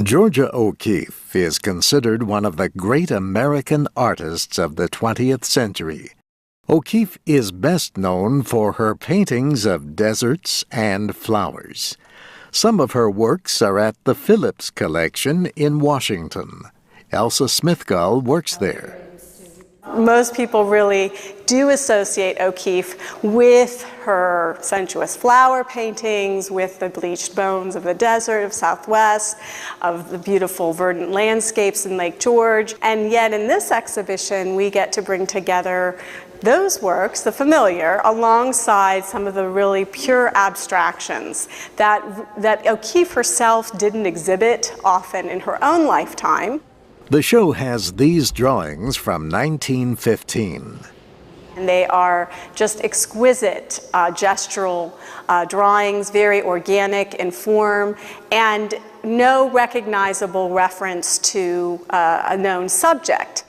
Georgia O'Keeffe is considered one of the great American artists of the 20th century. O'Keeffe is best known for her paintings of deserts and flowers. Some of her works are at the Phillips Collection in Washington. Elsa Smithgull works there. Most people really do associate O'Keeffe with her sensuous flower paintings, with the bleached bones of the desert of Southwest, of the beautiful verdant landscapes in Lake George. And yet in this exhibition, we get to bring together those works, the familiar, alongside some of the really pure abstractions that O'Keeffe herself didn't exhibit often in her own lifetime. The show has these drawings from 1915. And they are just exquisite gestural drawings, very organic in form, and no recognizable reference to a known subject.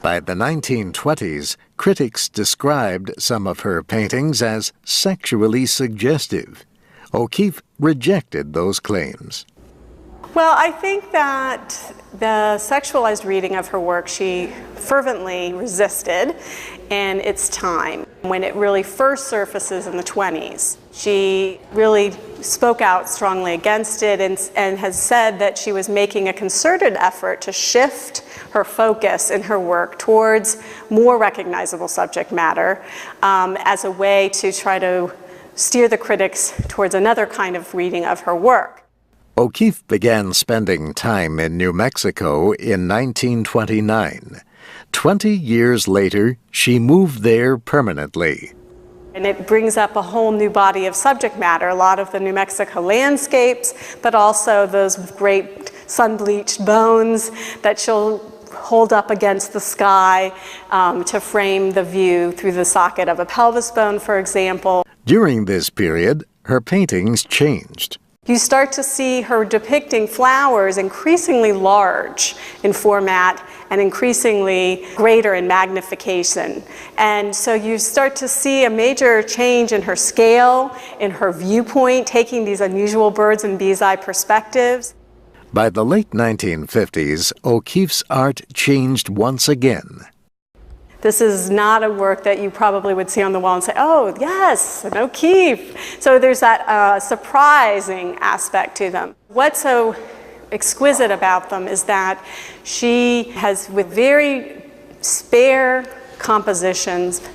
By the 1920s, critics described some of her paintings as sexually suggestive. O'Keeffe rejected those claims. Well, I think that the sexualized reading of her work she fervently resisted in its time. When it really first surfaces in the 20s, she really spoke out strongly against it and has said that she was making a concerted effort to shift her focus in her work towards more recognizable subject matter as a way to try to steer the critics towards another kind of reading of her work. O'Keeffe began spending time in New Mexico in 1929. 20 years later, she moved there permanently. And it brings up a whole new body of subject matter, a lot of the New Mexico landscapes, but also those great sun-bleached bones that she'll hold up against the sky to frame the view through the socket of a pelvis bone, for example. During this period, her paintings changed. You start to see her depicting flowers increasingly large in format and increasingly greater in magnification. And so you start to see a major change in her scale, in her viewpoint, taking these unusual bird's and bee's eye perspectives. By the late 1950s, O'Keeffe's art changed once again. This is not a work that you probably would see on the wall and say, oh, yes, an O'Keeffe. So there's that surprising aspect to them. What's so exquisite about them is that she has, with very spare compositions,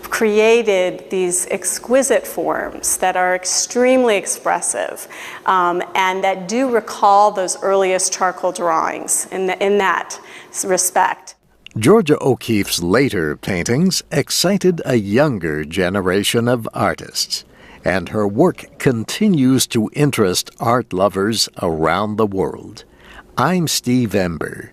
created these exquisite forms that are extremely expressive and that do recall those earliest charcoal drawings in that respect. Georgia O'Keeffe's later paintings excited a younger generation of artists, and her work continues to interest art lovers around the world. I'm Steve Ember.